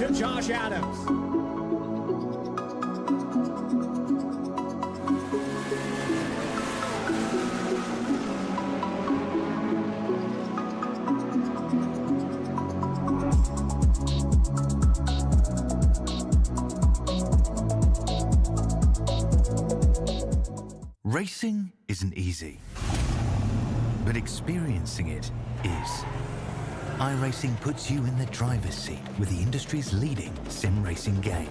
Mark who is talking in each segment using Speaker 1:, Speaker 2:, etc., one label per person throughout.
Speaker 1: to Josh Adams.
Speaker 2: Racing isn't easy, but experiencing it is. iRacing puts you in the driver's seat with the industry's leading sim racing game.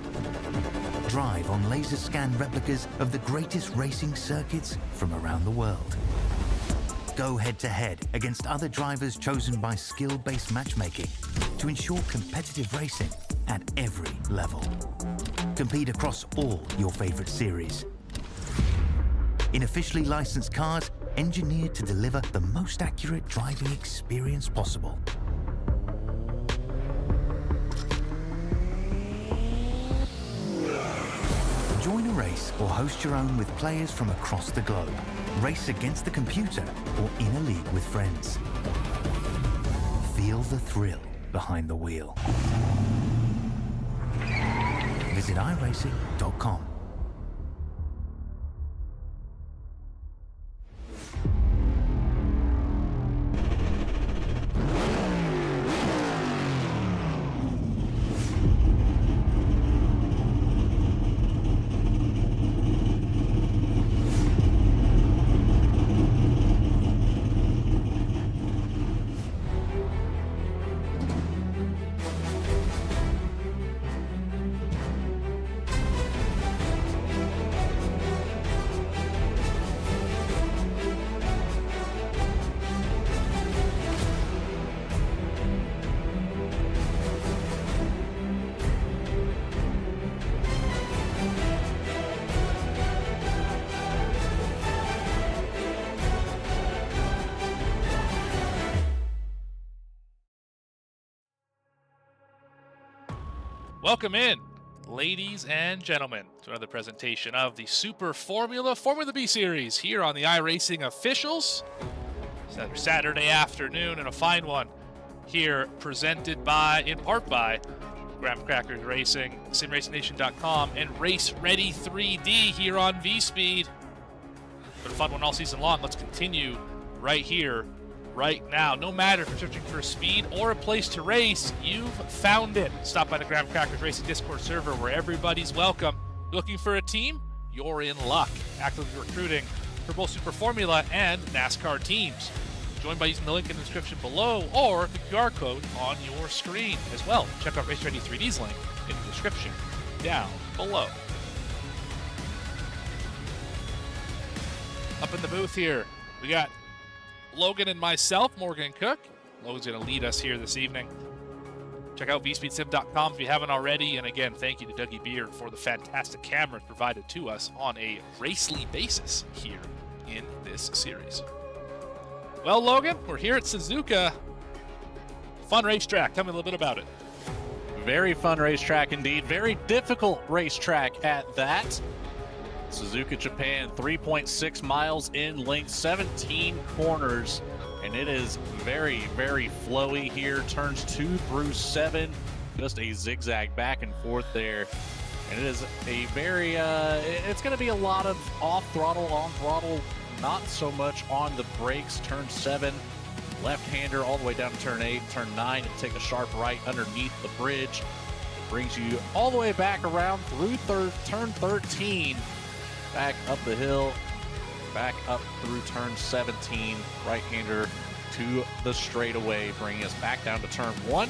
Speaker 2: Drive on laser scan replicas of the greatest racing circuits from around the world. Go head-to-head against other drivers chosen by skill-based matchmaking to ensure competitive racing at every level. Compete across all your favorite series. In officially licensed cars, engineered to deliver the most accurate driving experience possible. Join a race or host your own with players from across the globe. Race against the computer or in a league with friends. Feel the thrill behind the wheel. Visit iRacing.com.
Speaker 3: Welcome in, ladies and gentlemen, to another presentation of the Super Formula B Series here on the iRacing Officials. It's another Saturday afternoon and a fine one here, presented in part by Graham Crackers Racing, SimRacingNation.com, and Race Ready 3D here on VSPEED. Been a fun one all season long. Let's continue right here, right now. No matter if you're searching for speed or a place to race, you've found it. Stop by the Graham Crackers Racing Discord server where everybody's welcome. Looking for a team? You're in luck. Actively recruiting for both Super Formula and NASCAR teams. Join by using the link in the description below or the QR code on your screen as well. Check out Race Ready 3D's link in the description down below. Up in the booth here, we got Logan and myself, Morgan Cook. Logan's going to lead us here this evening. Check out VSPEEDSim.com if you haven't already. And again, thank you to Dougie Beard for the fantastic cameras provided to us on a racely basis here in this series. Well, Logan, we're here at Suzuka. Fun racetrack. Tell me a little bit about it.
Speaker 4: Very fun racetrack indeed. Very difficult racetrack at that. Suzuka, Japan, 3.6 miles in length, 17 corners, and it is very, very flowy here. Turns 2 through 7, just a zigzag back and forth there. And it is a very, it's going to be a lot of off throttle, on throttle, not so much on the brakes. Turn 7, left-hander all the way down to turn 8, turn 9, and take a sharp right underneath the bridge. Brings you all the way back around through turn 13. Back up the hill, back up through turn 17, right-hander to the straightaway, bringing us back down to turn 1.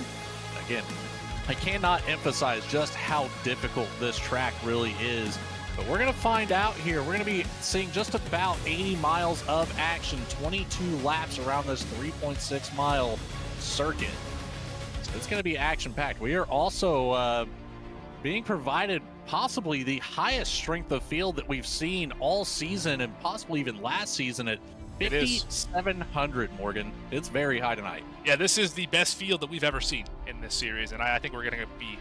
Speaker 4: Again, I cannot emphasize just how difficult this track really is, but we're going to find out here. We're going to be seeing just about 80 miles of action, 22 laps around this 3.6 mile circuit. So it's going to be action-packed. We are also being provided possibly the highest strength of field that we've seen all season and possibly even last season at 5,700, Morgan. It's very high tonight.
Speaker 3: Yeah, this is the best field that we've ever seen in this series, and I think we're going to be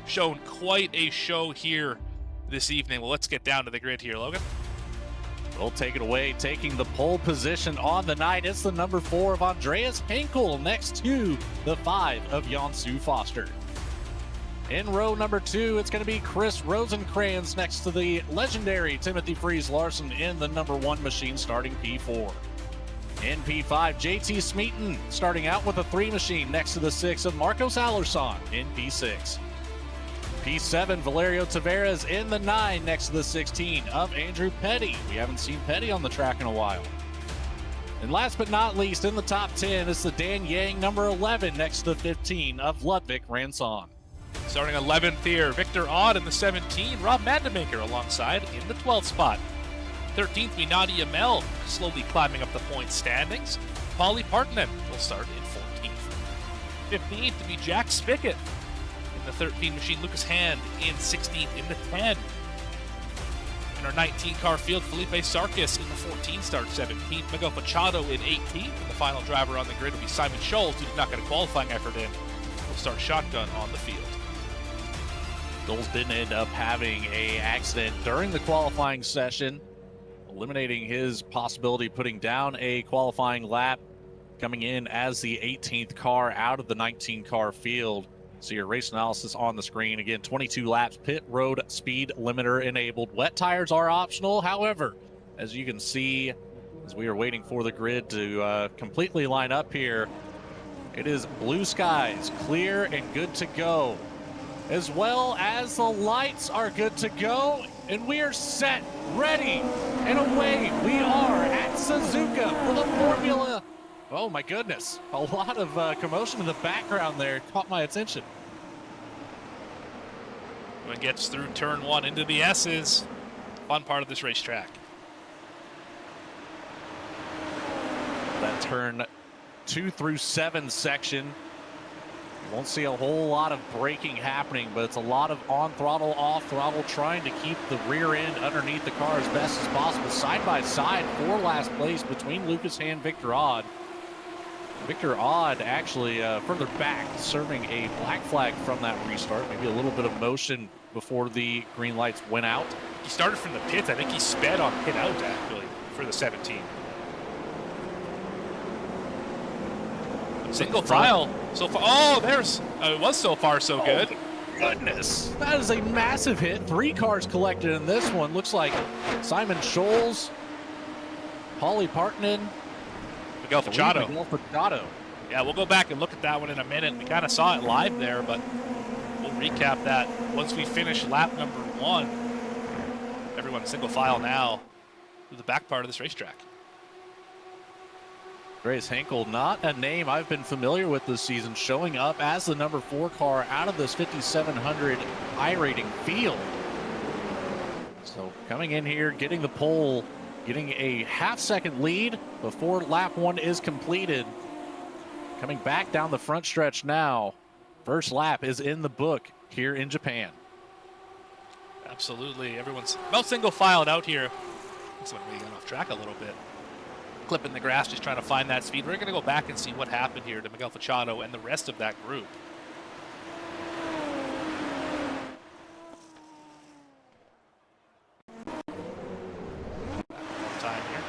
Speaker 3: shown quite a show here this evening. Well, let's get down to the grid here, Logan.
Speaker 4: We'll take it away, taking the pole position on the night. It's the number 4 of Andreas Henkel next to the 5 of Jansu Foster. In row number 2, it's going to be Chris Rosenkrantz next to the legendary Timothy Freeze Larson in the number 1 machine starting P4. In P5, JT Smeaton starting out with a 3 machine next to the 6 of Marcos Alerson in P6. P7, Valerio Tavares in the 9 next to the 16 of Andrew Petty. We haven't seen Petty on the track in a while. And last but not least, in the top 10 is the Dan Yang number 11 next to the 15 of Ludwig Ranson.
Speaker 3: Starting 11th here, Victor Odd in the 17, Rob Mandemaker alongside in the 12th spot. 13th, Minadi Amel, slowly climbing up the point standings. Polly Partinen will start in 14th. 15th to be Jack Spickett. In the 13 machine, Lucas Hand in 16th in the 10. In our 19-car field, Felipe Sarkis in the 14 start 17th. Miguel Machado in 18th. And the final driver on the grid will be Simon Scholes, who did not get a qualifying effort in. Will start shotgun on the field.
Speaker 4: Scholes didn't end up having an accident during the qualifying session, eliminating his possibility of putting down a qualifying lap, coming in as the 18th car out of the 19-car field. So your race analysis on the screen. Again, 22 laps, pit road speed limiter enabled. Wet tires are optional. However, as you can see, as we are waiting for the grid to completely line up here, it is blue skies, clear and good to go. As well as the lights are good to go, and we are set, ready, and away we are at Suzuka for the Formula. Oh my goodness, a lot of commotion in the background there caught my attention.
Speaker 3: When it gets through turn 1 into the S's, fun part of this racetrack.
Speaker 4: That turn 2 through 7 section. You won't see a whole lot of braking happening, but it's a lot of on throttle, off throttle, trying to keep the rear end underneath the car as best as possible. Side by side for last place between Lucas Hand and Victor Odd. Victor Odd actually further back, serving a black flag from that restart. Maybe a little bit of motion before the green lights went out.
Speaker 3: He started from the pits. I think he sped on pit out, actually, for the 17. Single file so far. Oh, there's. It was so far so good.
Speaker 4: Oh, goodness. That is a massive hit. 3 cars collected in this one. Looks like Simon Scholes, Polly Partinen,
Speaker 3: Miguel Machado.
Speaker 4: Miguel Machado.
Speaker 3: Yeah, we'll go back and look at that one in a minute. We kind of saw it live there, but we'll recap that once we finish lap number 1. Everyone single file now to the back part of this racetrack.
Speaker 4: Andreas Henkel, not a name I've been familiar with this season, showing up as the number 4 car out of this 5,700 iRating field. So coming in here, getting the pole, getting a half-second lead before lap 1 is completed. Coming back down the front stretch now. First lap is in the book here in Japan.
Speaker 3: Absolutely. Everyone's about single filed out here. Looks like we got off track a little bit. Clipping the grass, just trying to find that speed. We're going to go back and see what happened here to Miguel Machado and the rest of that group. Time here.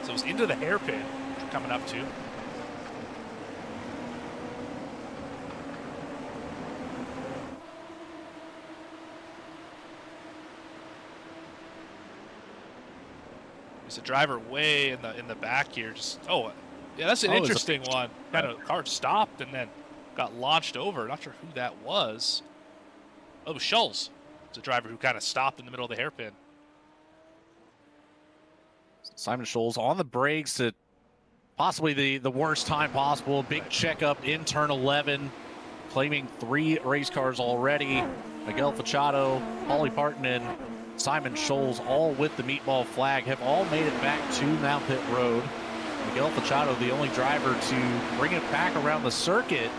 Speaker 3: So it's into the hairpin, which we're coming up to. There's a driver way in the back here. Just yeah, that's an interesting one. Kind of car stopped and then got launched over. Not sure who that was. Oh, it was Scholes. It's a driver who kind of stopped in the middle of the hairpin.
Speaker 4: Simon Scholes on the brakes at possibly the worst time possible. Big checkup in turn 11, claiming 3 race cars already. Miguel Machado, Polly Partinen, Simon Scholes, all with the meatball flag, have all made it back to now pit road. Miguel Machado, the only driver to bring it back around the circuit.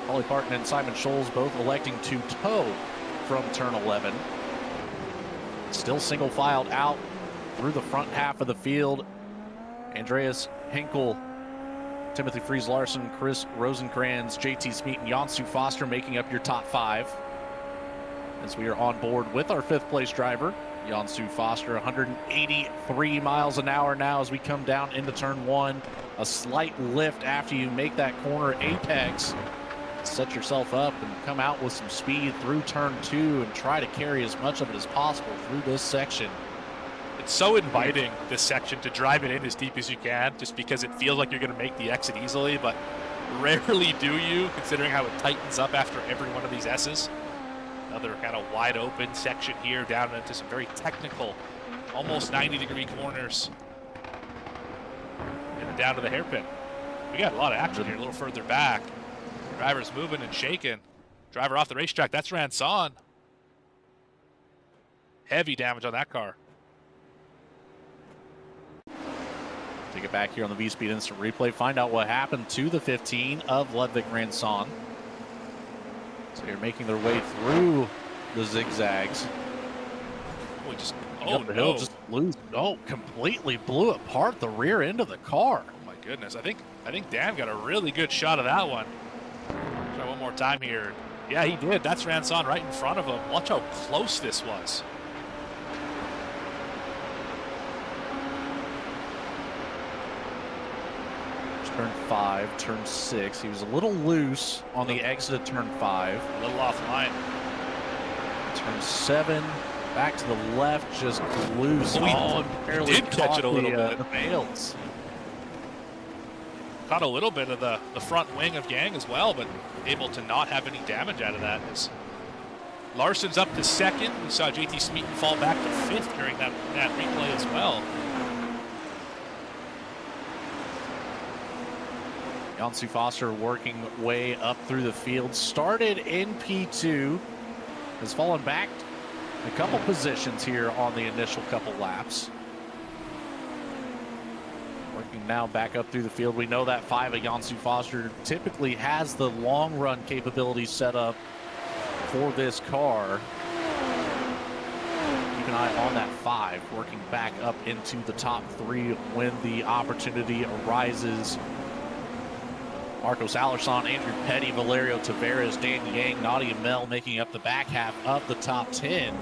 Speaker 4: Polly Partinen and Simon Scholes both electing to tow from turn 11. Still single filed out through the front half of the field. Andreas Henkel, Timothy Freeze Larson, Chris Rosenkrantz, JT Smeaton, Jansu Foster making up your top 5. As we are on board with our 5th place driver, Jansu Foster, 183 miles an hour now as we come down into turn 1. A slight lift after you make that corner apex. Set yourself up and come out with some speed through turn 2 and try to carry as much of it as possible through this section.
Speaker 3: It's so inviting, this section, to drive it in as deep as you can, just because it feels like you're going to make the exit easily, but rarely do you, considering how it tightens up after every one of these S's. Another kind of wide open section here, down into some very technical, almost 90-degree corners. And then down to the hairpin. We got a lot of action here a little further back. Driver's moving and shaking. Driver off the racetrack, that's Ranson. Heavy damage on that car.
Speaker 4: Take it back here on the VSPEED instant replay. Find out what happened to the 15 of Ludwig Ranson. So they're making their way through the zigzags.
Speaker 3: No.
Speaker 4: Just completely blew apart the rear end of the car.
Speaker 3: Oh my goodness, I think Dan got a really good shot of that one. Try one more time here. Yeah, he did. That's Ranson right in front of him. Watch how close this was.
Speaker 4: Turn 5, turn 6. He was a little loose on the exit of turn 5.
Speaker 3: A little offline.
Speaker 4: Turn 7, back to the left, just loose.
Speaker 3: Barely did catch it a little bit.
Speaker 4: The bails.
Speaker 3: Caught a little bit of the front wing of Gang as well, but able to not have any damage out of that. As Larson's up to 2nd. We saw JT Smeaton fall back to 5th during that replay as well.
Speaker 4: Jansu Foster working way up through the field. Started in P2. Has fallen back a couple positions here on the initial couple laps. Working now back up through the field. We know that 5 of Jansu Foster typically has the long run capability set up for this car. Keep an eye on that 5, working back up into the top 3 when the opportunity arises. Marcos Alerson, Andrew Petty, Valerio Tavares, Dan Yang, Nadia Mel making up the back half of the top 10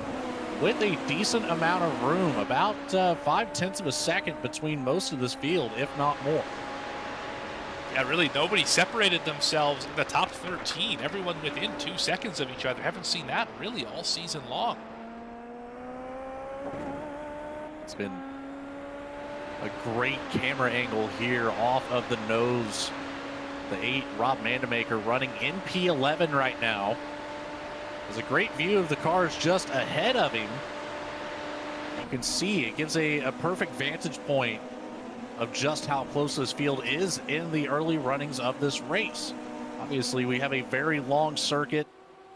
Speaker 4: with a decent amount of room, about 0.5 of a second between most of this field, if not more.
Speaker 3: Yeah, really, nobody separated themselves in the top 13. Everyone within 2 seconds of each other. Haven't seen that really all season long.
Speaker 4: It's been a great camera angle here off of the nose. The 8, Rob Mandemaker, running in P11 right now. There's a great view of the cars just ahead of him. You can see it gives a perfect vantage point of just how close this field is in the early runnings of this race. Obviously, we have a very long circuit,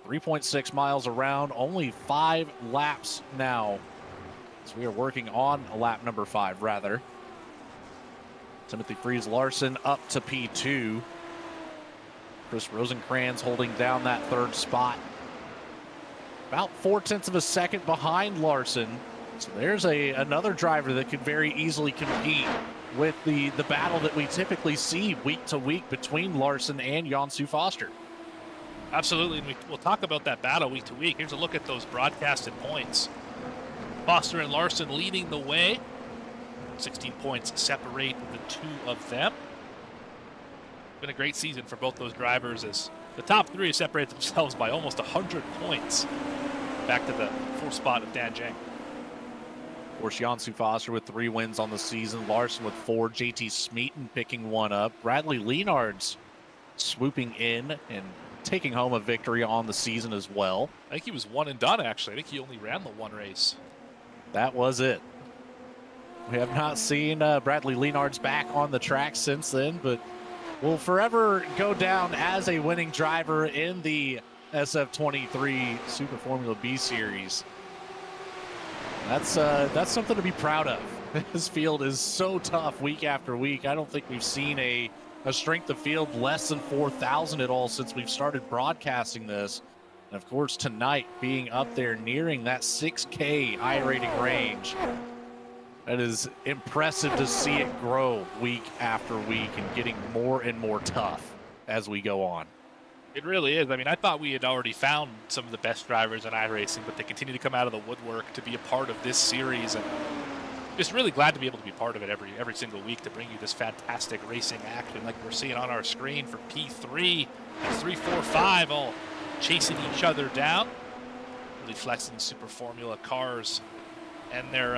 Speaker 4: 3.6 miles around, only 5 laps now. So we are working on lap number 5, rather. Timothy Freeze Larson up to P2. Chris Rosenkrantz holding down that 3rd spot. About 0.4 of a second behind Larson. So there's another driver that could very easily compete with the battle that we typically see week to week between Larson and Jansu Foster.
Speaker 3: Absolutely, and we'll talk about that battle week to week. Here's a look at those broadcasted points. Foster and Larson leading the way. 16 points separate the 2 of them. Been a great season for both those drivers, as the top 3 separate themselves by almost 100 points. Back to the 4th spot of Dan Jang.
Speaker 4: Of course, Jansu Foster with 3 wins on the season. Larson with 4. JT Smeaton picking 1 up. Bradley Leonard's swooping in and taking home a victory on the season as well.
Speaker 3: I think he was 1 and done, actually. I think he only ran the 1 race.
Speaker 4: That was it. We have not seen Bradley Leonard's back on the track since then, but will forever go down as a winning driver in the SF23 Super Formula B Series. That's something to be proud of. This field is so tough week after week. I don't think we've seen a strength of field less than 4,000 at all since we've started broadcasting this. And of course, tonight being up there nearing that 6K iRating range. That is impressive to see it grow week after week and getting more and more tough as we go on.
Speaker 3: It really is. I mean, I thought we had already found some of the best drivers in iRacing, but they continue to come out of the woodwork to be a part of this series, and just really glad to be able to be part of it every single week to bring you this fantastic racing action like we're seeing on our screen for P3, 3, 4, 5, all chasing each other down, really flexing Super Formula cars and their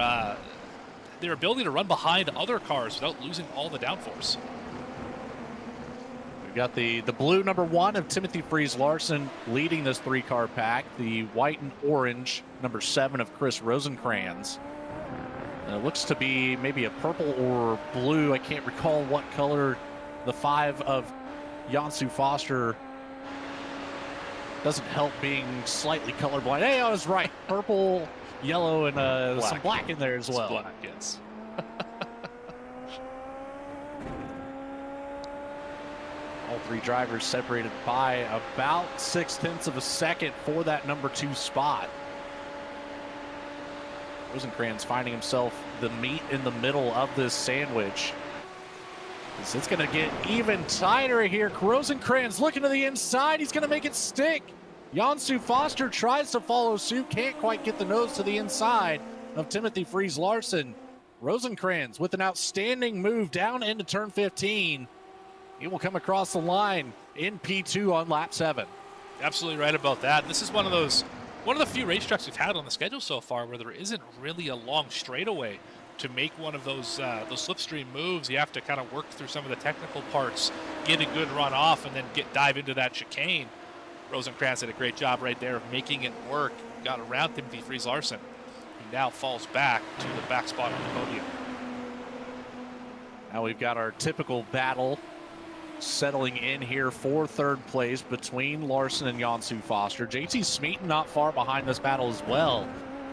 Speaker 3: ability to run behind other cars without losing all the downforce.
Speaker 4: We've got the blue number 1 of Timothy Freeze Larson leading this 3-car pack. The white and orange number 7 of Chris Rosenkrantz. It looks to be maybe a purple or blue. I can't recall what color. The 5 of Jansu Foster doesn't help being slightly colorblind. Hey, I was right. Purple, yellow, and some black in there as well.
Speaker 3: Black, yes.
Speaker 4: All 3 drivers separated by about 0.6 of a second for that number 2 spot. Rosenkrantz finding himself the meat in the middle of this sandwich. It's going to get even tighter here. Rosenkrantz looking to the inside. He's going to make it stick. Jansu Foster tries to follow suit. Can't quite get the nose to the inside of Timothy Freeze Larson. Rosenkrantz with an outstanding move down into turn 15. He will come across the line in P2 on lap 7.
Speaker 3: Absolutely right about that. This is one of the few racetracks we've had on the schedule so far where there isn't really a long straightaway to make one of those slipstream moves. You have to kind of work through some of the technical parts, get a good run off, and then dive into that chicane. Rosenkrantz did a great job right there of making it work. Got around Timothy Freeze Larson. He now falls back to the back spot on the podium.
Speaker 4: Now we've got our typical battle settling in here for 3rd place between Larson and Jansu Foster. JT Smeaton not far behind this battle as well.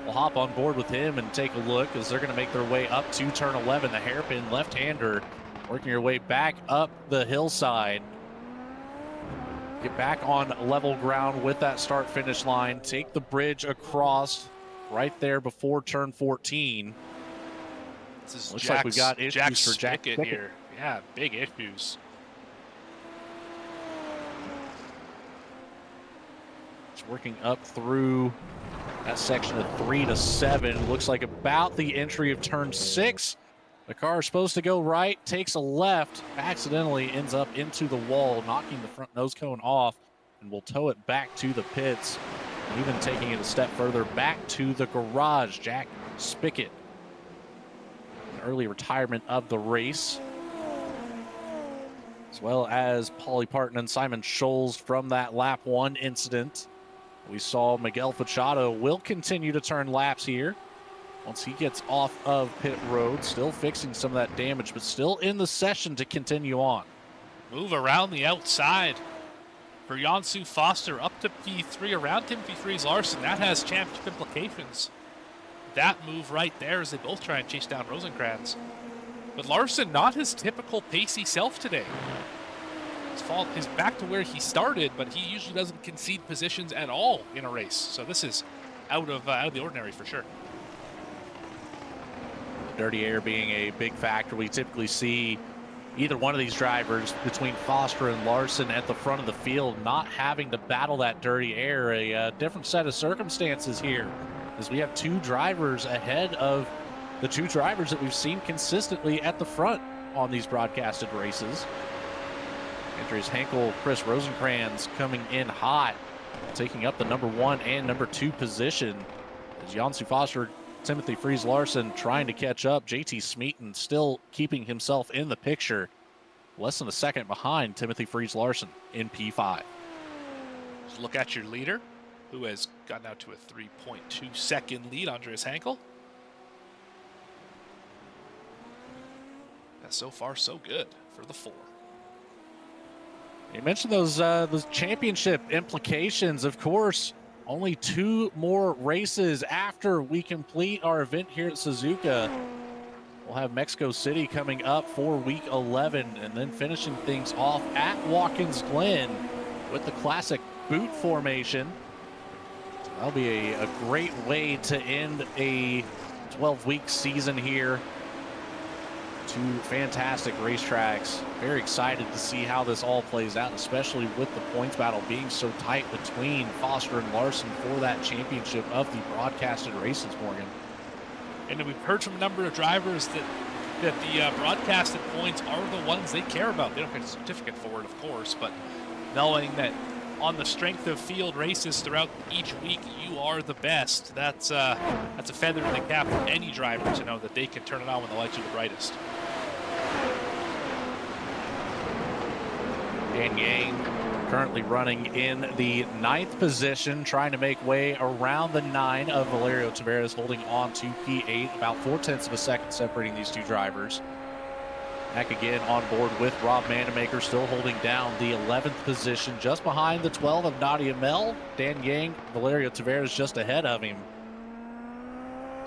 Speaker 4: We'll hop on board with him and take a look as they're going to make their way up to turn 11. The hairpin left-hander working your way back up the hillside. Get back on level ground with that start-finish line. Take the bridge across right there before turn 14.
Speaker 3: This is
Speaker 4: Looks like we've got issues for Jack
Speaker 3: Spickett here. Yeah, big issues.
Speaker 4: It's working up through that section of 3 to 7. Looks like about the entry of turn 6. The car is supposed to go right, takes a left, accidentally ends up into the wall, knocking the front nose cone off, and will tow it back to the pits. And even taking it a step further back to the garage. Jack Spickett, an early retirement of the race, as well as Paulie Parton and Simon Scholes from that lap 1 incident. We saw Miguel Fachado will continue to turn laps here once he gets off of pit road, still fixing some of that damage, but still in the session to continue on.
Speaker 3: Move around the outside for Jansu Foster up to P3 around Timothy Freeze Larson. That has championship implications. That move right there as they both try and chase down Rosenkrantz. But Larson, not his typical pacey self today. He's back to where he started, but he usually doesn't concede positions at all in a race. So this is out of the ordinary for sure.
Speaker 4: Dirty air being a big factor. We typically see either one of these drivers between Foster and Larson at the front of the field not having to battle that dirty air. A different set of circumstances here, as we have 2 drivers ahead of the 2 drivers that we've seen consistently at the front on these broadcasted races. Andreas Henkel, Chris Rosenkrantz coming in hot, taking up the number 1 and number 2 position. As Jansu Foster, Timothy Freeze Larson trying to catch up. JT Smeaton still keeping himself in the picture. Less than a second behind Timothy Freeze Larson in P5.
Speaker 3: Just look at your leader, who has gotten out to a 3.2 second lead, Andreas Henkel. Yeah, so far, so good for the 4.
Speaker 4: You mentioned those championship implications. Of course, only 2 more races after we complete our event here at Suzuka. We'll have Mexico City coming up for week 11, and then finishing things off at Watkins Glen with the classic boot formation. So that'll be a great way to end a 12-week season here. Two fantastic racetracks. Very excited to see how this all plays out, especially with the points battle being so tight between Foster and Larson for that championship of the broadcasted races, Morgan.
Speaker 3: And we've heard from a number of drivers that the broadcasted points are the ones they care about. They don't get a certificate for it, of course, but knowing that on the strength of field races throughout each week, you are the best. That's a feather in the cap for any driver to know that they can turn it on when the lights are the brightest.
Speaker 4: Dan Yang currently running in the 9th position, trying to make way around the 9 of Valerio Tavares, holding on to P8, about 0.4 of a second separating these two drivers. Back again on board with Rob Mandemaker, still holding down the 11th position, just behind the 12 of Nadia Mel. Dan Yang, Valerio Tavares just ahead of him.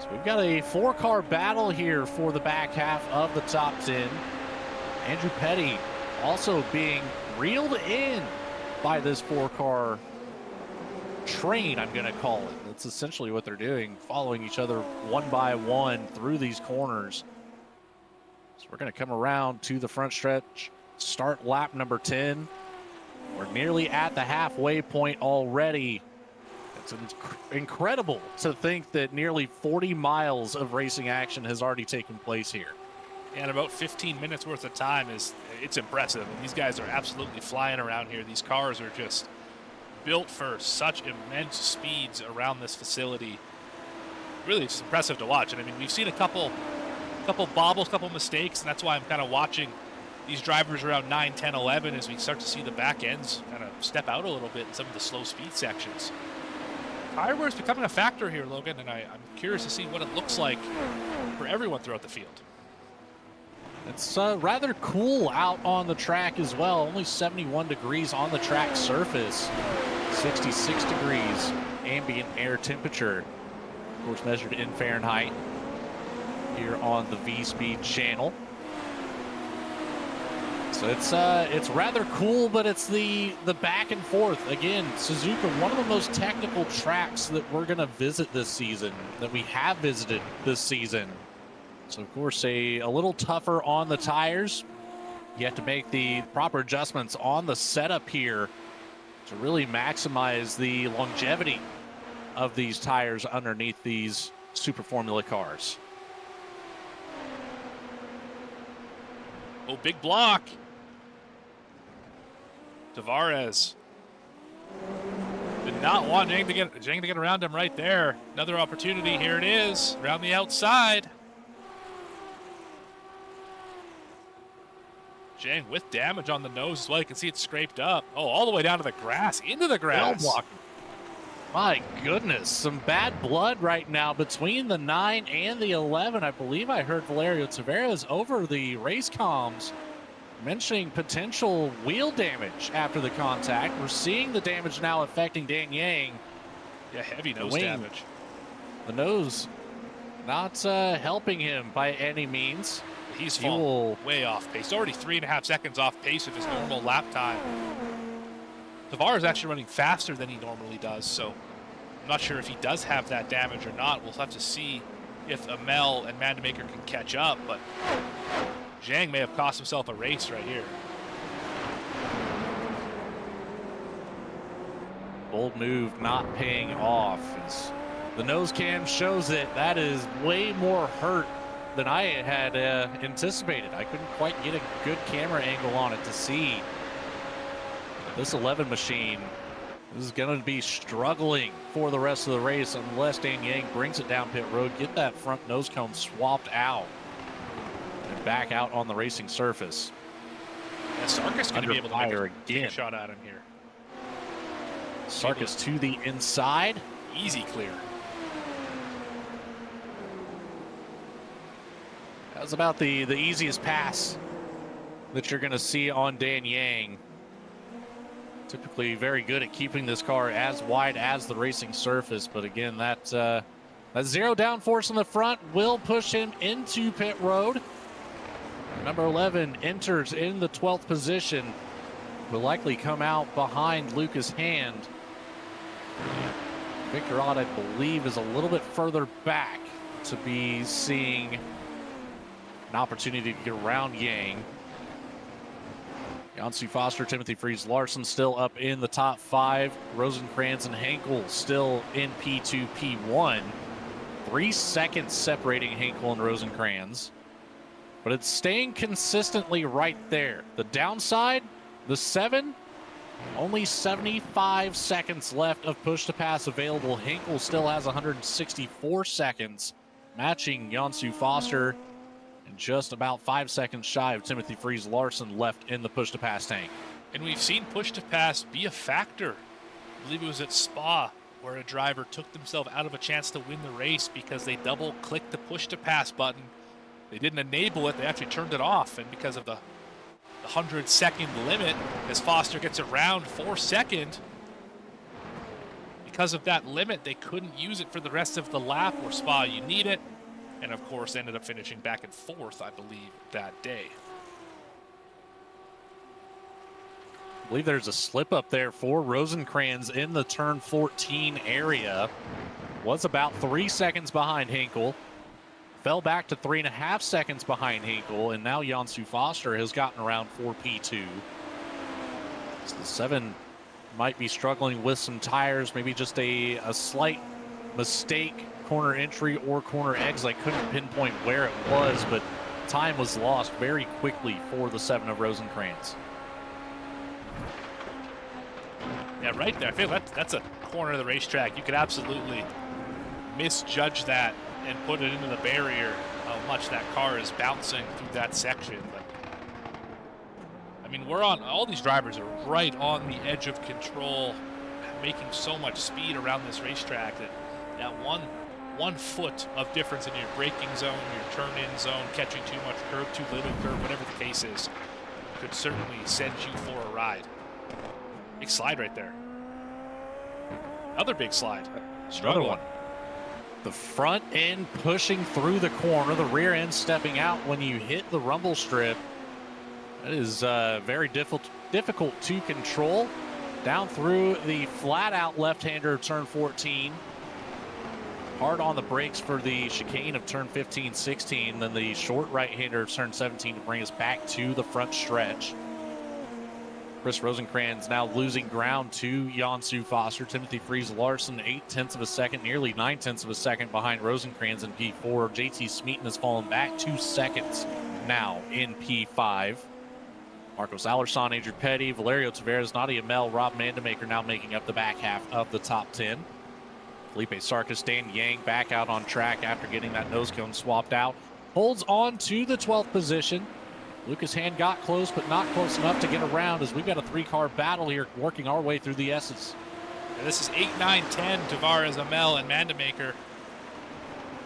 Speaker 4: So we've got a 4-car battle here for the back half of the top 10. Andrew Petty also being reeled in by this 4-car train, I'm going to call it. That's essentially what they're doing, following each other one by one through these corners. So we're going to come around to the front stretch, start lap number 10. We're nearly at the halfway point already. It's incredible to think that nearly 40 miles of racing action has already taken place here.
Speaker 3: And about 15 minutes worth of time it's impressive. And these guys are absolutely flying around here. These cars are just built for such immense speeds around this facility. Really, it's impressive to watch. And I mean, we've seen a couple bobbles, couple mistakes, and that's why I'm kind of watching these drivers around 9, 10, 11 as we start to see the back ends kind of step out a little bit in some of the slow speed sections. Tire wear is becoming a factor here, Logan, and I'm curious to see what it looks like for everyone throughout the field.
Speaker 4: It's rather cool out on the track as well. Only 71 degrees on the track surface. 66 degrees ambient air temperature. Of course, measured in Fahrenheit here on the VSPEED channel. So it's rather cool, but it's the back and forth. Again, Suzuka, one of the most technical tracks that we're going to visit this season, that we have visited this season. So, of course, a little tougher on the tires. You have to make the proper adjustments on the setup here to really maximize the longevity of these tires underneath these Super Formula cars.
Speaker 3: Oh, big block. Tavares did not want Zhang to get around him right there. Another opportunity. Here it is, around the outside. Zhang with damage on the nose as well. You can see it scraped up. Oh, all the way down to the grass, into the grass.
Speaker 4: My goodness, some bad blood right now between the 9 and the 11. I believe I heard Valerio Tavares over the race comms mentioning potential wheel damage after the contact. We're seeing the damage now affecting Dan Yang.
Speaker 3: Yeah, heavy nose damage.
Speaker 4: The nose not helping him by any means.
Speaker 3: He's fallen way off pace. Already 3.5 seconds off pace of his normal lap time. Tavares is actually running faster than he normally does, so I'm not sure if he does have that damage or not. We'll have to see if Amel and Mandemaker can catch up, but Zhang may have cost himself a race right here.
Speaker 4: Bold move not paying off. As the nose cam shows it, that is way more hurt than I had anticipated. I couldn't quite get a good camera angle on it to see. This 11 machine is going to be struggling for the rest of the race unless Dan Yang brings it down pit road, get that front nose cone swapped out, and back out on the racing surface.
Speaker 3: Yeah, Sarkis going to be able to make a shot at him here.
Speaker 4: Sarkis to the inside.
Speaker 3: Easy clear.
Speaker 4: That was about the easiest pass that you're going to see on Dan Yang. Typically very good at keeping this car as wide as the racing surface, but again, that zero downforce in the front will push him into pit road. Number 11 enters in the 12th position. Will likely come out behind Lucas Hand. Victor Ott, I believe, is a little bit further back to be seeing an opportunity to get around Yang. Jansu Foster, Timothy Freeze Larson still up in the top 5. Rosenkrantz and Henkel still in P2, P1. 3 seconds separating Henkel and Rosenkrantz. But it's staying consistently right there. The downside, the 7, only 75 seconds left of push to pass available. Henkel still has 164 seconds, matching Jansu Foster, and just about 5 seconds shy of Timothy Freeze Larson left in the push to pass tank.
Speaker 3: And we've seen push to pass be a factor. I believe it was at Spa where a driver took themselves out of a chance to win the race because they double clicked the push to pass button. They didn't enable it, they actually turned it off, and because of the 100-second limit, as Foster gets around 4 seconds, because of that limit, they couldn't use it for the rest of the lap, where Spa, you need it, and of course ended up finishing back in 4th, I believe, that day.
Speaker 4: I believe there's a slip up there for Rosenkrantz in the turn 14 area. Was about 3 seconds behind Henkel. Fell back to 3.5 seconds behind Henkel, and now Jansu Foster has gotten around 4P2. So the 7 might be struggling with some tires, maybe just a slight mistake, corner entry or corner exit. I couldn't pinpoint where it was, but time was lost very quickly for the 7 of Rosenkrantz.
Speaker 3: Yeah, right there. I feel that's a corner of the racetrack. You could absolutely misjudge that and put it into the barrier, how much that car is bouncing through that section. But I mean, all these drivers are right on the edge of control, making so much speed around this racetrack that one foot of difference in your braking zone, your turn-in zone, catching too much curb, too little curb, whatever the case is, could certainly send you for a ride. Big slide right there. Another big slide. Struggling.
Speaker 4: Another one. The front end pushing through the corner, the rear end stepping out when you hit the rumble strip. That is very difficult to control. Down through the flat out left-hander of turn 14. Hard on the brakes for the chicane of turn 15, 16. Then the short right-hander of turn 17 to bring us back to the front stretch. Chris Rosenkrantz now losing ground to Jansu Foster. Timothy Freeze Larson, 0.8 of a second, nearly 0.9 of a second behind Rosenkrantz in P4. JT Smeaton has fallen back 2 seconds now in P5. Marcos Alerson, Adrian Petty, Valerio Tavares, Nadia Mel, Rob Mandemaker now making up the back half of the top 10. Felipe Sarkis, Dan Yang back out on track after getting that nose cone swapped out. Holds on to the 12th position. Lucas Hand got close, but not close enough to get around, as we've got a 3-car battle here working our way through the S's.
Speaker 3: Yeah, this is 8, 9, 10, Tavares, Amel, and Mandemaker.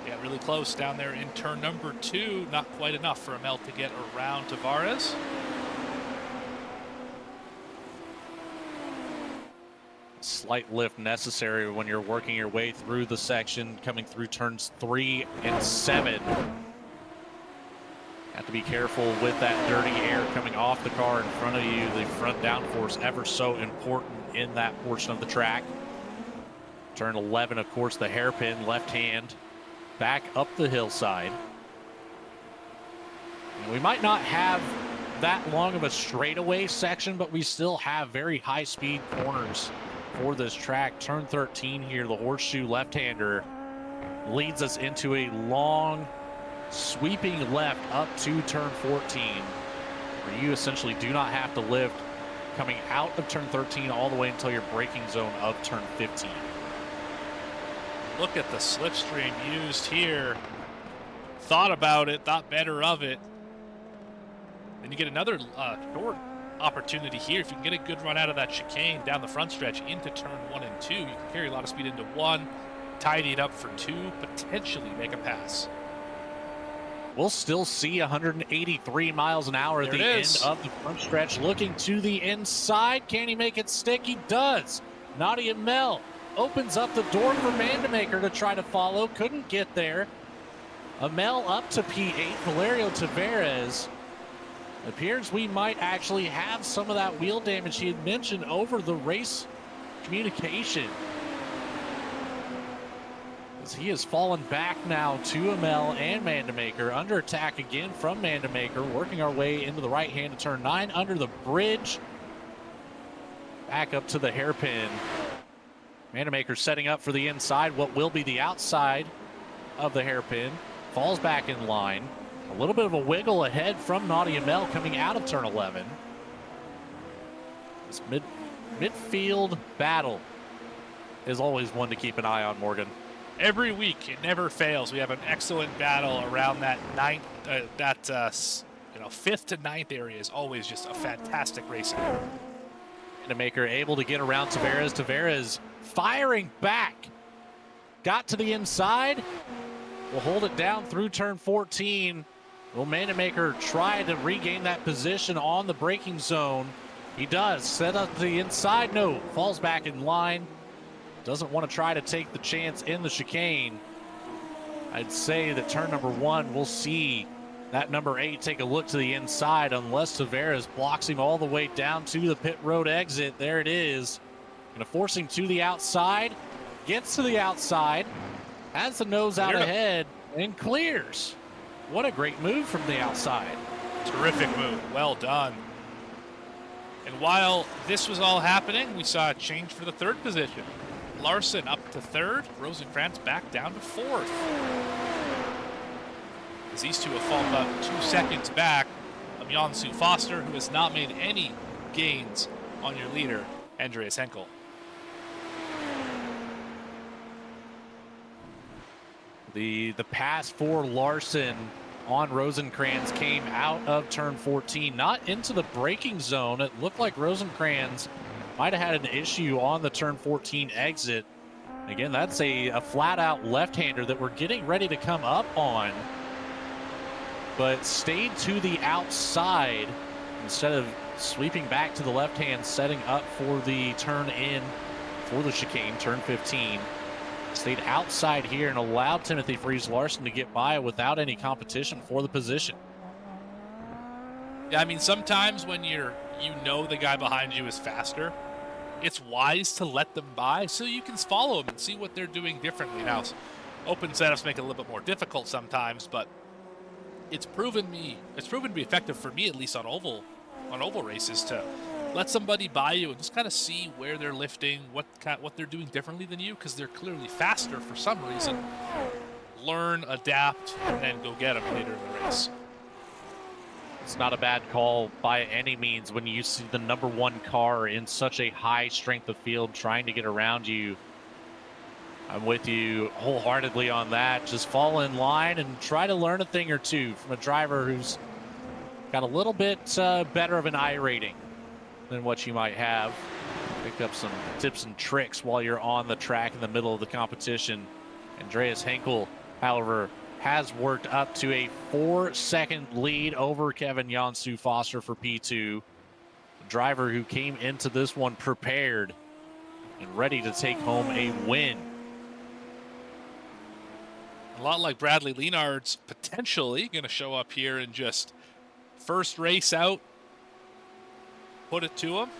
Speaker 3: Yeah, really close down there in turn number 2. Not quite enough for Amel to get around Tavares.
Speaker 4: Slight lift necessary when you're working your way through the section, coming through turns 3 and 7. Have to be careful with that dirty air coming off the car in front of you. The front downforce ever so important in that portion of the track. Turn 11, of course, the hairpin left hand back up the hillside. And we might not have that long of a straightaway section, but we still have very high speed corners for this track. Turn 13 here, the horseshoe left-hander leads us into a long sweeping left up to turn 14, where you essentially do not have to lift coming out of turn 13 all the way until your braking zone of turn 15.
Speaker 3: Look at the slipstream used here. Thought about it, thought better of it. Then you get another short opportunity here. If you can get a good run out of that chicane down the front stretch into turn 1 and 2, you can carry a lot of speed into 1, tidy it up for 2, potentially make a pass.
Speaker 4: We'll still see 183 miles an hour at the end of the front stretch. Looking to the inside. Can he make it stick? He does. Nadia Mel opens up the door for Mandemaker to try to follow. Couldn't get there. Amel up to P8. Valerio Tavares. Appears we might actually have some of that wheel damage he had mentioned over the race communication. as he has fallen back now to Amel and Mandamaker. Under attack again from Mandamaker, working our way into the right hand of turn 9 under the bridge. Back up to the hairpin. Mandamaker setting up for the inside, what will be the outside of the hairpin. Falls back in line. A little bit of a wiggle ahead from Naughty Amel coming out of turn 11. This midfield battle is always one to keep an eye on, Morgan.
Speaker 3: Every week, it never fails. We have an excellent battle around that fifth to ninth area is always just a fantastic racing.
Speaker 4: Mandamaker able to get around Tavares. Tavares firing back. Got to the inside. Will hold it down through turn 14. Will Mandamaker try to regain that position on the braking zone? He does. Set up the inside. No. Falls back in line. Doesn't want to try to take the chance in the chicane. I'd say that turn number 1, we'll see that number 8 take a look to the inside unless Tavares blocks him all the way down to the pit road exit. There it is. Going to force him to the outside. Gets to the outside. Has the nose out ahead and clears. What a great move from the outside.
Speaker 3: Terrific move. Well done. And while this was all happening, we saw a change for the third position. Larson up to third. Rosenkrantz back down to fourth. As these two have fallen about 2 seconds back of Jansu Foster, who has not made any gains on your leader, Andreas Henkel.
Speaker 4: The pass for Larson on Rosenkrantz came out of turn 14, not into the braking zone. It looked like Rosenkrantz might have had an issue on the turn 14 exit. Again, that's a flat-out left-hander that we're getting ready to come up on, but stayed to the outside instead of sweeping back to the left hand, setting up for the turn in for the chicane, turn 15. Stayed outside here and allowed Timothy Freeze Larson to get by without any competition for the position.
Speaker 3: Yeah, I mean, sometimes when you know the guy behind you is faster, it's wise to let them by so you can follow them and see what they're doing differently. Now, open setups make it a little bit more difficult sometimes, but it's proven to be effective for me, at least on oval races, to let somebody by you and just kind of see where they're lifting, what they're doing differently than you, because they're clearly faster for some reason. Learn, adapt, and then go get them later in the race.
Speaker 4: It's not a bad call by any means when you see the number 1 car in such a high strength of field trying to get around you. I'm with you wholeheartedly on that. Just fall in line and try to learn a thing or two from a driver who's got a little bit better of an I rating than what you might have. Pick up some tips and tricks while you're on the track in the middle of the competition. Andreas Henkel, however, has worked up to a 4-second lead over Kevin Jansu Foster for P2. The driver who came into this one prepared and ready to take home a win.
Speaker 3: A lot like Bradley Lienard's potentially going to show up here and just first race out, put it to him.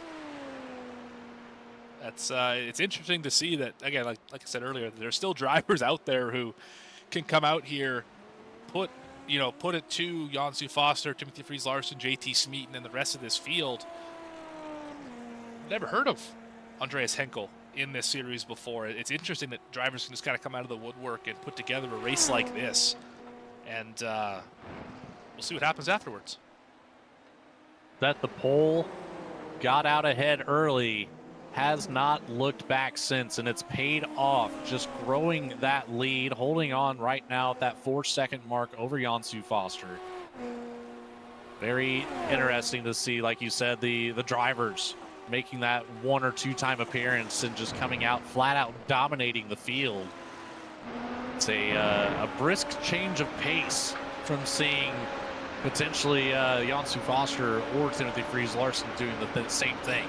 Speaker 3: That's it's interesting to see that, again, like I said earlier, there's still drivers out there who can come out here, put it to Jansu Foster, Timothy Freeze Larson, JT Smeaton, and the rest of this field. Never heard of Andreas Henkel in this series before. It's interesting that drivers can just kind of come out of the woodwork and put together a race like this, and we'll see what happens afterwards.
Speaker 4: That the pole got out ahead early, has not looked back since, and it's paid off, just growing that lead, holding on right now at that 4-second mark over Jansu Foster. Very interesting to see, like you said, the drivers making that 1 or 2 time appearance and just coming out flat out dominating the field. It's a brisk change of pace from seeing potentially Jansu Foster or Timothy Freeze Larson doing the same thing.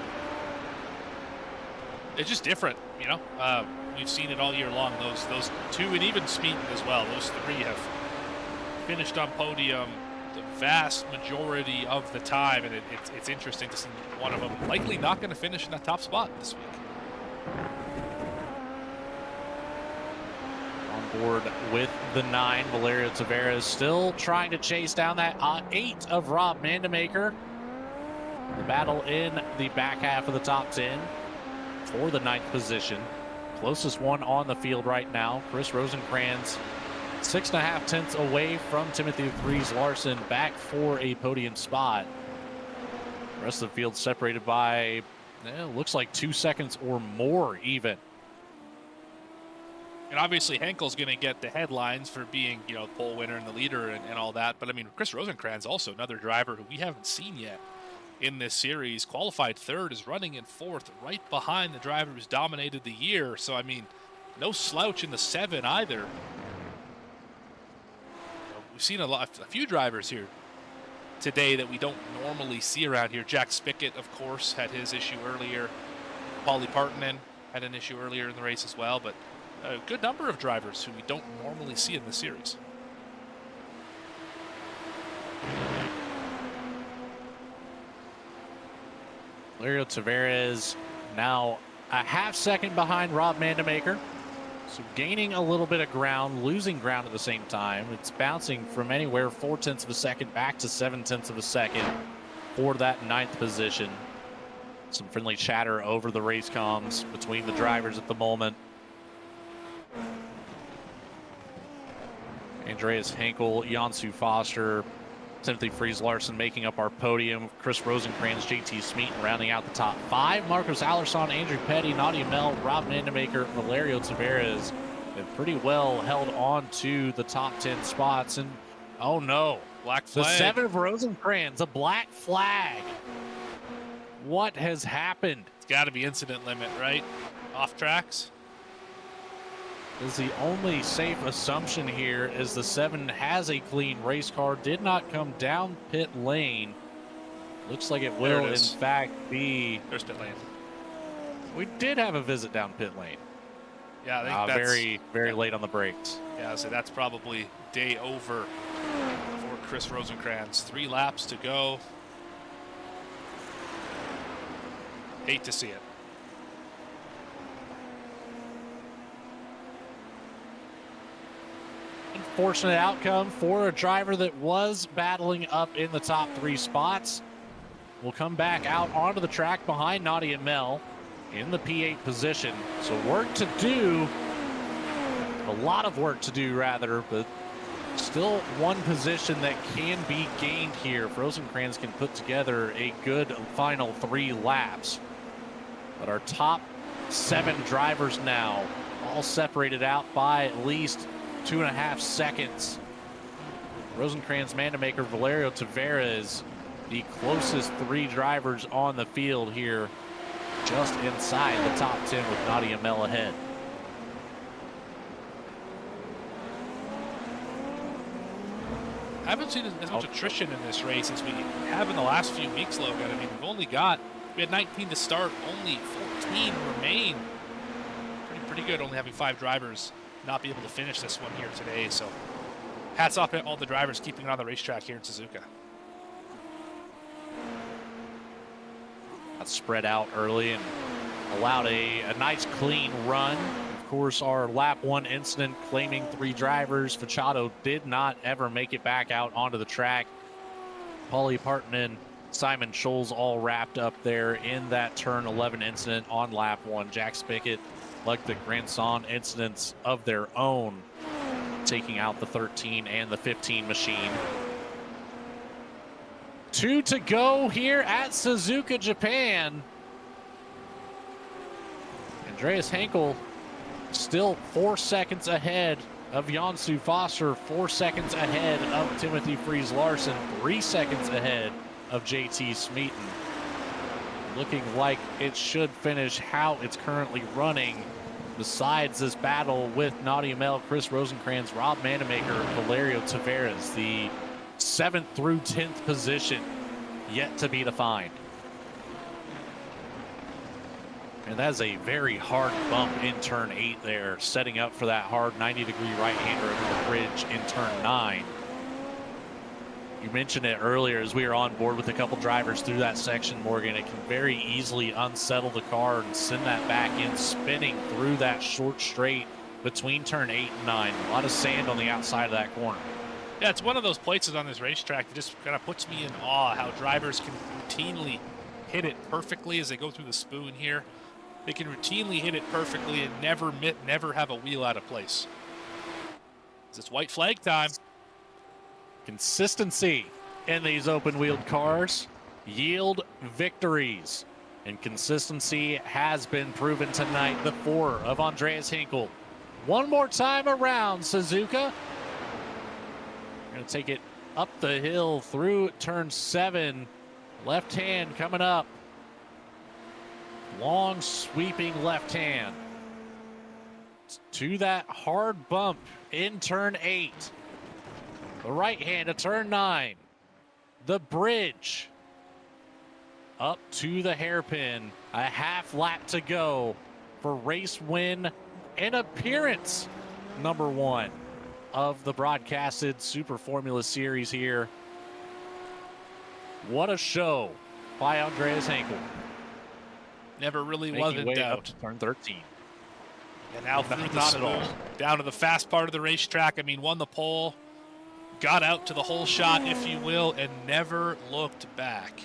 Speaker 3: It's just different, you know. We've seen it all year long. Those two, and even Smeaton as well. Those 3 have finished on podium the vast majority of the time, and it's interesting to see one of them likely not going to finish in that top spot this week.
Speaker 4: On board with the 9. Valerio Tavares still trying to chase down that 8 of Rob Mandemaker. The battle in the back half of the top 10 for the 9th position. Closest one on the field right now, Chris Rosenkrantz, 6.5 tenths away from Timothy Freeze Larson, back for a podium spot. The rest of the field separated by, looks like 2 seconds or more even.
Speaker 3: And obviously Henkel's going to get the headlines for being, pole winner and the leader and all that. But I mean, Chris Rosenkrantz, also another driver who we haven't seen yet in this series. Qualified 3rd, is running in 4th, right behind the driver who's dominated the year. So, I mean, no slouch in the 7 either. We've seen a few drivers here today that we don't normally see around here. Jack Spickett, of course, had his issue earlier. Paulie Partonen had an issue earlier in the race as well. But a good number of drivers who we don't normally see in this series.
Speaker 4: Valerio Tavares now a half second behind Rob Mandemaker. So gaining a little bit of ground, losing ground at the same time. It's bouncing from anywhere 4 tenths of a second back to 7 tenths of a second for that 9th position. Some friendly chatter over the race comms between the drivers at the moment. Andreas Henkel, Jansu Foster, Timothy Freeze Larson making up our podium. Chris Rosenkrantz, JT Smeaton rounding out the top 5. Marcos Allerson, Andrew Petty, Nadia Mel, Rob Mandemaker, Valerio Tavares have pretty well held on to the top 10 spots. And oh no,
Speaker 3: black flag.
Speaker 4: The 7 of Rosenkrantz, a black flag. What has happened?
Speaker 3: It's got to be incident limit, right? Off tracks.
Speaker 4: Is the only safe assumption here is the 7 has a clean race car, did not come down pit lane. Looks like it will in fact be.
Speaker 3: There's pit lane.
Speaker 4: We did have a visit down pit lane.
Speaker 3: Yeah, I think that's
Speaker 4: very late on the brakes.
Speaker 3: Yeah, so that's probably day over for Chris Rosenkrantz. 3 laps to go. Hate to see it.
Speaker 4: Unfortunate outcome for a driver that was battling up in the top 3 spots. Will come back out onto the track behind Nadia Mel in the P8 position. So work to do, a lot of work to do rather, but still one position that can be gained here. Rosenkrantz can put together a good final 3 laps. But our top 7 drivers now all separated out by at least 2.5 seconds. Rosenkrantz, Mandemaker, Valerio Tavares, the closest 3 drivers on the field here, just inside the top 10 with Nadia Mel ahead.
Speaker 3: I haven't seen as much attrition in this race as we have in the last few weeks, Logan. I mean, we had 19 to start, only 14 remain. Pretty good, only having 5 drivers not be able to finish this one here today. So hats off to all the drivers keeping it on the racetrack here in Suzuka.
Speaker 4: Got spread out early and allowed a nice clean run. Of course, our lap 1 incident claiming 3 drivers. Fachado did not ever make it back out onto the track. Paulie Partonen, Simon Scholes all wrapped up there in that turn 11 incident on lap 1. Jack Spickett, like the Grandson incidents of their own, taking out the 13 and the 15 machine. 2 to go here at Suzuka, Japan. Andreas Henkel still 4 seconds ahead of Jansu Foster, 4 seconds ahead of Timothy Freeze Larson, 3 seconds ahead of JT Smeaton. Looking like it should finish how it's currently running. Besides this battle with Nadia Mel, Chris Rosenkrantz, Rob Mandemaker, Valerio Tavares, the 7th through 10th position yet to be defined. And that's a very hard bump in turn 8 there, setting up for that hard 90-degree right-hander over the bridge in turn 9. You mentioned it earlier as we were on board with a couple drivers through that section, Morgan. It can very easily unsettle the car and send that back in, spinning through that short straight between turn 8 and 9. A lot of sand on the outside of that corner.
Speaker 3: Yeah, it's one of those places on this racetrack that just kind of puts me in awe how drivers can routinely hit it perfectly as they go through the spoon here. They can routinely hit it perfectly and never have a wheel out of place. It's white flag time.
Speaker 4: Consistency in these open-wheeled cars yield victories. And consistency has been proven tonight. The 4 of Andreas Hinkle. One more time around Suzuka. Going to take it up the hill through turn 7. Left hand coming up. Long sweeping left hand. To that hard bump in turn 8. The right hand to turn 9. The bridge. Up to the hairpin. A half lap to go for race win and appearance number 1 of the broadcasted Super Formula Series here. What a show by Andreas Hinkle.
Speaker 3: Never really was in
Speaker 4: way
Speaker 3: doubt.
Speaker 4: Up to turn 13.
Speaker 3: And now through the
Speaker 4: Not at all.
Speaker 3: spoon, down to the fast part of the racetrack. I mean, won the pole, got out to the whole shot, if you will, and never looked back.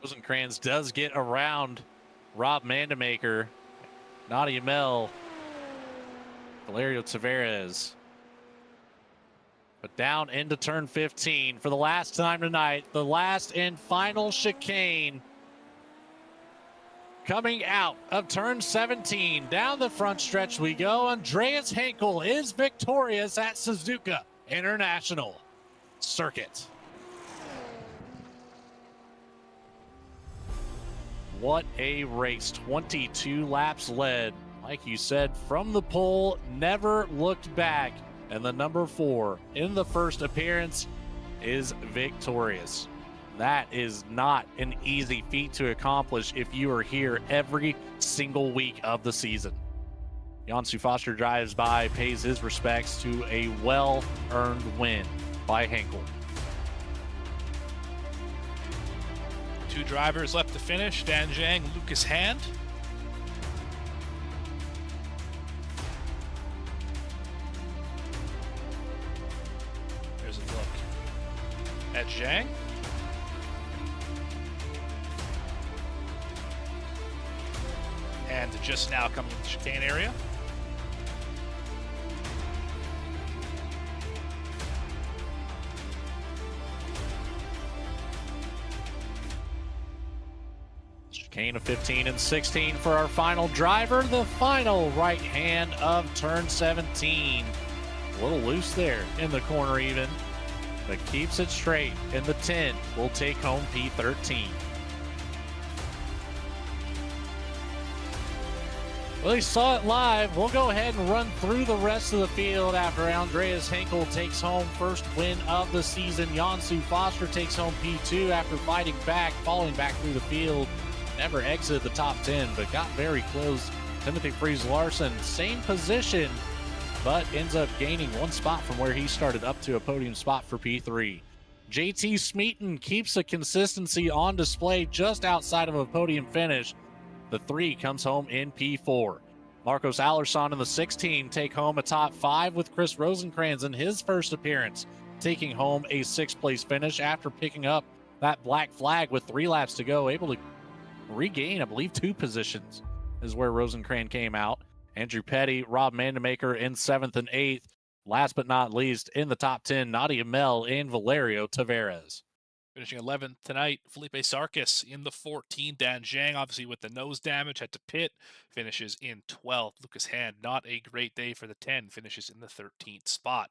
Speaker 4: Rosencrantz does get around Rob Mandemaker, Nadia Mel, Valerio Tavares. But down into turn 15 for the last time tonight, the last and final chicane. Coming out of turn 17, down the front stretch we go. Andreas Hinkle is victorious at Suzuka International Circuit. What a race. 22 laps led. Like you said, from the pole, never looked back. And the number 4 in the first appearance is victorious. That is not an easy feat to accomplish if you are here every single week of the season. Jansu Foster drives by, pays his respects to a well-earned win by Hinkle.
Speaker 3: 2 drivers left to finish, Dan Zhang, Lucas Hand. There's a look at Zhang. And just now coming to the chicane area.
Speaker 4: Chicane of 15 and 16 for our final driver. The final right hand of turn 17. A little loose there in the corner even, but keeps it straight. And the 10 will take home P13. Well, he saw it live. We'll go ahead and run through the rest of the field after Andreas Hinkle takes home first win of the season. Jansu Foster takes home P2 after fighting back, falling back through the field. Never exited the top 10, but got very close. Timothy Fries-Larson, same position, but ends up gaining 1 spot from where he started up to a podium spot for P3. JT Smeaton keeps the consistency on display just outside of a podium finish. The 3 comes home in P4. Marcos Allerson and the 16 take home a top 5 with Chris Rosencrantz in his first appearance, taking home a 6th place finish after picking up that black flag with 3 laps to go, able to regain, I believe, 2 positions is where Rosencrantz came out. Andrew Petty, Rob Mandemaker in 7th and 8th. Last but not least, in the top 10, Nadia Mel and Valerio Tavares.
Speaker 3: Finishing 11th tonight, Felipe Sarkis in the 14th. Dan Zhang, obviously with the nose damage, had to pit, finishes in 12th. Lucas Hand, not a great day for the 10, finishes in the 13th spot.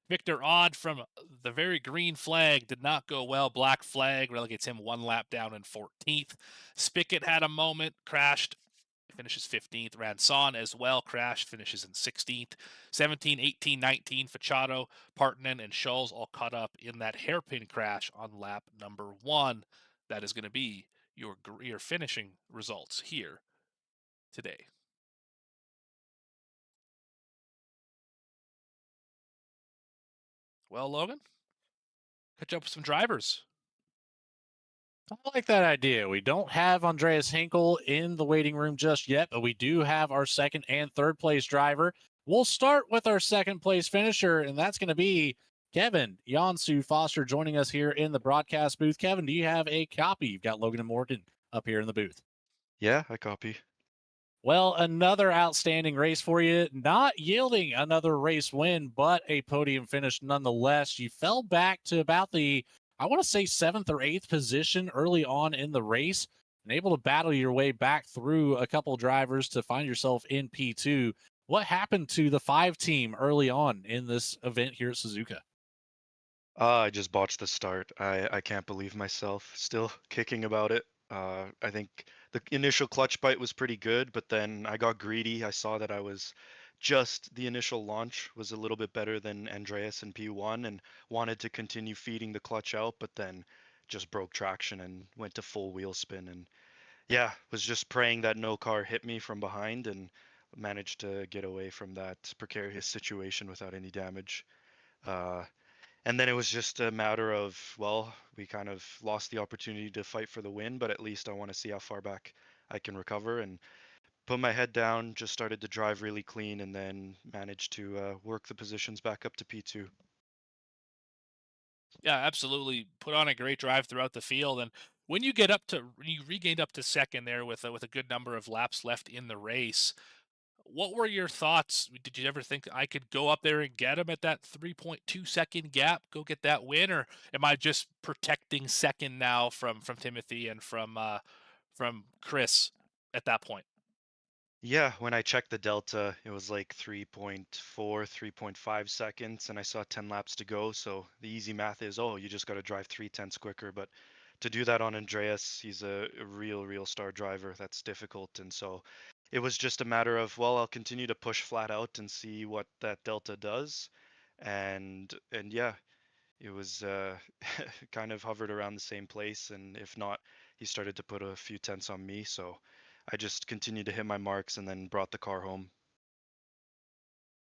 Speaker 3: Victor Odd from the very green flag did not go well. Black flag relegates him 1 lap down in 14th. Spickett had a moment, crashed, finishes 15th. Ranson as well, crashed, finishes in 16th. 17, 18, 19, Fachado, Partanen, and Scholes all caught up in that hairpin crash on lap number 1. That is going to be your finishing results here today. Well, Logan, catch up with some drivers.
Speaker 4: I like that idea. We don't have Andreas Hinkle in the waiting room just yet, but we do have our second and third place driver. We'll start with our second place finisher, and that's going to be Kevin Yansu Foster joining us here in the broadcast booth. Kevin, do you have a copy? You've got Logan and Morgan up here in the booth.
Speaker 1: Yeah, I copy.
Speaker 4: Well, another outstanding race for you, not yielding another race win, but a podium finish nonetheless. You fell back to about the, I want to say, seventh or eighth position early on in the race and able to battle your way back through a couple drivers to find yourself in P2. What happened to the 5 team early on in this event here at Suzuka?
Speaker 1: I just botched the start. I can't believe myself. Still kicking about it. I think the initial clutch bite was pretty good, but then I got greedy. I saw that I was just the initial launch was a little bit better than Andreas in P1 and wanted to continue feeding the clutch out, but then just broke traction and went to full wheel spin. And yeah, was just praying that no car hit me from behind and managed to get away from that precarious situation without any damage. Uh, And then it was just a matter of, well, we kind of lost the opportunity to fight for the win, but at least I want to see how far back I can recover and put my head down, just started to drive really clean, and then managed to work the positions back up to P2.
Speaker 3: Yeah, absolutely. Put on a great drive throughout the field, and when you regained up to second there with a good number of laps left in the race, what were your thoughts? Did you ever think I could go up there and get him at that 3.2 second gap, go get that win, or am I just protecting second now from Timothy and from Chris at that point?
Speaker 1: Yeah, when I checked the delta, it was like 3.4, 3.5 seconds, and I saw 10 laps to go. So the easy math is, oh, you just got to drive 3/10 quicker. But to do that on Andreas, he's a real star driver. That's difficult. And so it was just a matter of, well, I'll continue to push flat out and see what that delta does. And yeah, it was kind of hovered around the same place, and if not, he started to put a few tenths on me. So I just continued to hit my marks and then brought the car home.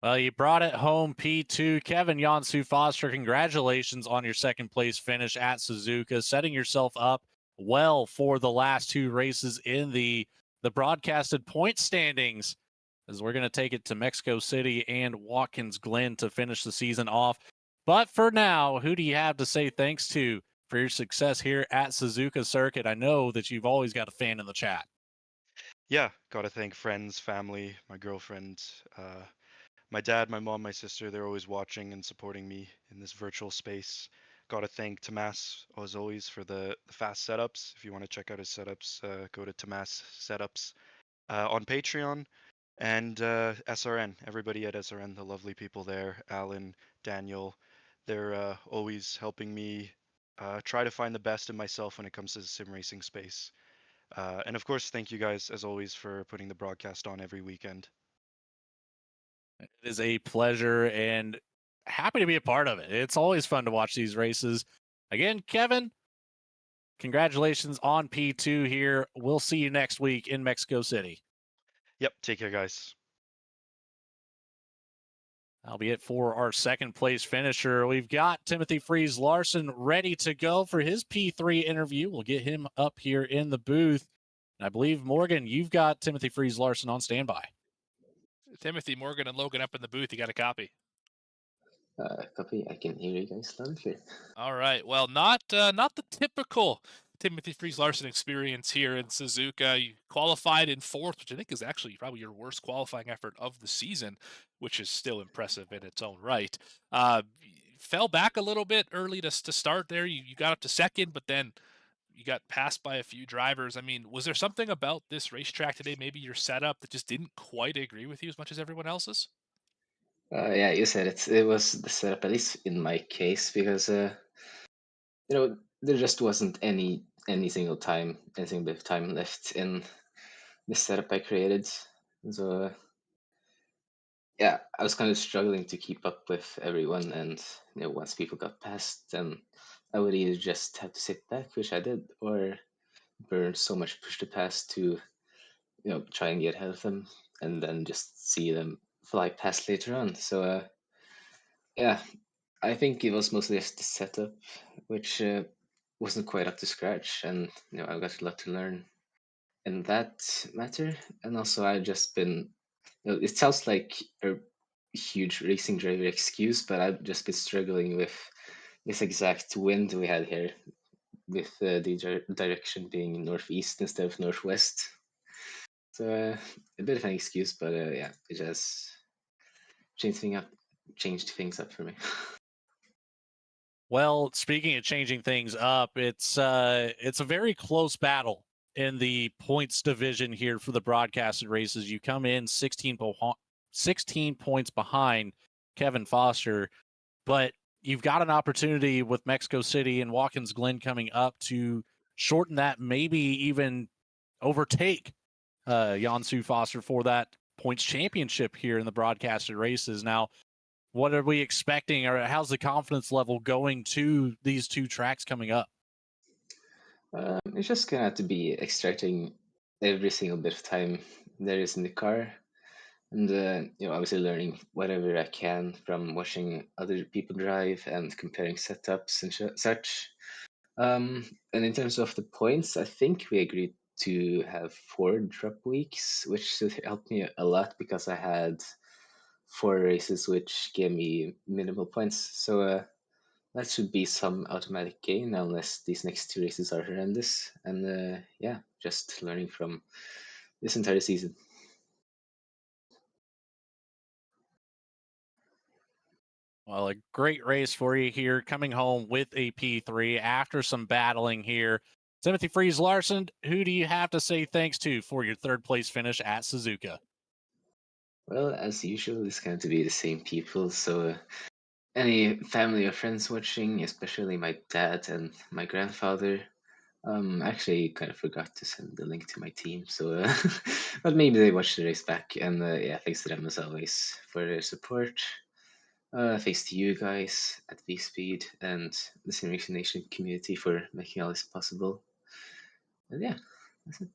Speaker 4: Well, you brought it home, P2. Kevin Yansu Foster, congratulations on your second place finish at Suzuka, setting yourself up well for the last 2 races in the broadcasted point standings, as we're going to take it to Mexico City and Watkins Glen to finish the season off. But for now, who do you have to say thanks to for your success here at Suzuka Circuit? I know that you've always got a fan in the chat.
Speaker 1: Yeah, gotta thank friends, family, my girlfriend, my dad, my mom, my sister. They're always watching and supporting me in this virtual space. Gotta thank Tomas, as always, for the fast setups. If you want to check out his setups, go to Tomas Setups on Patreon. And SRN, everybody at SRN, the lovely people there, Alan, Daniel, they're always helping me try to find the best in myself when it comes to the sim racing space. And of course, thank you guys, as always, for putting the broadcast on every weekend.
Speaker 4: It is a pleasure and happy to be a part of it. It's always fun to watch these races. Again, Kevin, congratulations on P2 here. We'll see you next week in Mexico City.
Speaker 1: Yep, take care, guys.
Speaker 4: That'll be it for our second place finisher. We've got Timothy Freeze Larson ready to go for his P3 interview. We'll get him up here in the booth. And I believe, Morgan, you've got Timothy Freeze Larson on standby.
Speaker 3: Timothy, Morgan, and Logan up in the booth. You got a copy.
Speaker 5: Copy. I can hear you guys loud and clear.
Speaker 3: All right. Well, not the typical Timothy Freeze Larson experience here in Suzuka. You qualified in fourth, which I think is actually probably your worst qualifying effort of the season, which is still impressive in its own right. Fell back a little bit early to start there. You got up to second, but then you got passed by a few drivers. I mean, was there something about this racetrack today, maybe your setup, that just didn't quite agree with you as much as everyone else's?
Speaker 5: Yeah, you said it. It was the setup, at least in my case, because there just wasn't any single time, any single bit of time left in the setup I created. So yeah, I was kind of struggling to keep up with everyone, and once people got past, then I would either just have to sit back, which I did, or burn so much push to pass to try and get ahead of them, and then just see them fly past later on. So yeah, I think it was mostly just the setup, which wasn't quite up to scratch, and I've got a lot to learn in that matter. And also, I've just been. It sounds like a huge racing driver excuse, but I've just been struggling with this exact wind we had here, with the direction being northeast instead of northwest. So a bit of an excuse, but yeah, it just changed things up for me.
Speaker 4: Well, speaking of changing things up, it's a very close battle in the points division here for the broadcasted races. You come in 16 points behind Kevin Foster, but you've got an opportunity with Mexico City and Watkins Glen coming up to shorten that, maybe even overtake Jansu Foster for that points championship here in the broadcasted races. Now, what are we expecting, or how's the confidence level going to these two tracks coming up?
Speaker 5: It's just gonna have to be extracting every single bit of time there is in the car, and obviously learning whatever I can from watching other people drive and comparing setups and such. And in terms of the points, I think we agreed to have 4 drop weeks, which should help me a lot because I had 4 races which gave me minimal points. So that should be some automatic gain unless these next 2 races are horrendous. And yeah, just learning from this entire season.
Speaker 4: Well, a great race for you here, coming home with a P3 after some battling here. Timothy Freeze Larson, who do you have to say thanks to for your third place finish at Suzuka?
Speaker 5: Well, as usual, it's going to be the same people. So any family or friends watching, especially my dad and my grandfather, actually kind of forgot to send the link to my team. So, but maybe they watched the race back. And yeah, thanks to them as always for their support. Thanks to you guys at VSPEED and the Simulation Nation community for making all this possible. And yeah, that's it.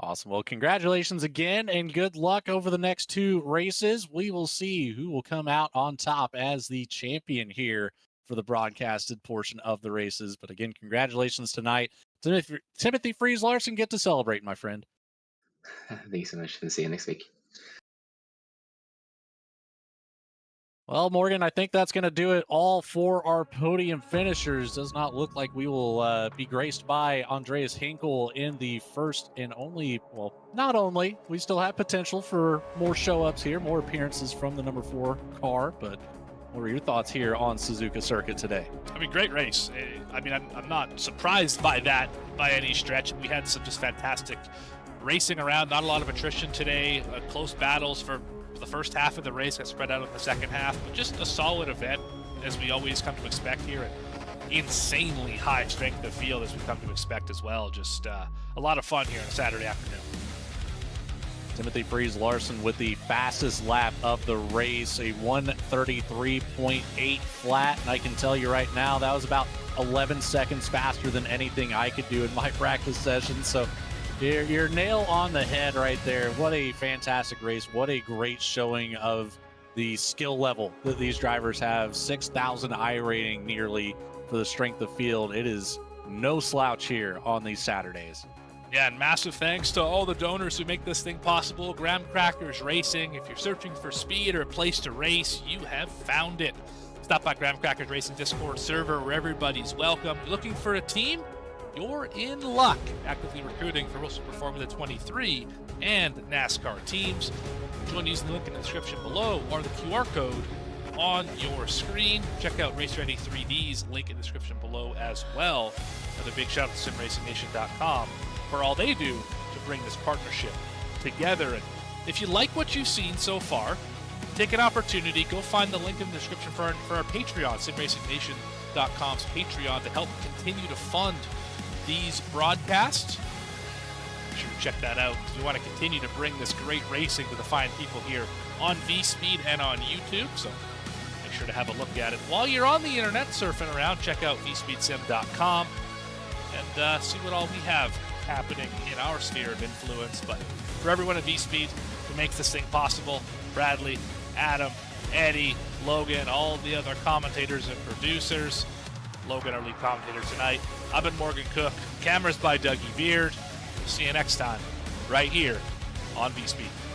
Speaker 4: Awesome. Well, congratulations again and good luck over the next 2 races. We will see who will come out on top as the champion here for the broadcasted portion of the races. But again, congratulations tonight. Timothy Freeze Larson, get to celebrate, my friend.
Speaker 5: Thanks so much, and see you next week.
Speaker 4: Well, Morgan, I think that's going to do it all for our podium finishers. Does not look like we will be graced by Andreas Hinkle in the first and only, well, not only, we still have potential for more show-ups here, more appearances from the number 4 car, but what are your thoughts here on Suzuka Circuit today?
Speaker 3: I mean, great race. I mean, I'm not surprised by that by any stretch. We had some just fantastic racing around, not a lot of attrition today, close battles for the first half of the race, got spread out in the second half, but just a solid event as we always come to expect here, and insanely high strength of field as we come to expect as well. Just a lot of fun here on a Saturday afternoon.
Speaker 4: Timothy Freeze Larson with the fastest lap of the race, a 1:33.8 flat, and I can tell you right now that was about 11 seconds faster than anything I could do in my practice session. So you're nail on the head right there. What a fantastic race. What a great showing of the skill level that these drivers have. 6,000 I rating nearly for the strength of field. It is no slouch here on these Saturdays.
Speaker 3: Yeah, and massive thanks to all the donors who make this thing possible. Graham Crackers Racing. If you're searching for speed or a place to race, you have found it. Stop by Graham Crackers Racing Discord server where everybody's welcome. Looking for a team? You're in luck. Actively recruiting for World Super Formula 23 and NASCAR teams. Join using the link in the description below or the QR code on your screen. Check out RaceReady 3D's link in the description below as well. Another big shout out to SimRacingNation.com for all they do to bring this partnership together. And if you like what you've seen so far, take an opportunity, go find the link in the description for our Patreon, SimRacingNation.com's Patreon, to help continue to fund these broadcasts. Make sure to check that out because we want to continue to bring this great racing to the fine people here on VSPEED and on YouTube. So make sure to have a look at it. While you're on the internet surfing around, check out VSpeedSim.com and see what all we have happening in our sphere of influence. But for everyone at VSPEED who makes this thing possible, Bradley, Adam, Eddie, Logan, all the other commentators and producers, Logan, our lead commentator tonight. I've been Morgan Cook. Cameras by Dougie Beard. We'll see you next time, right here on VSPEED.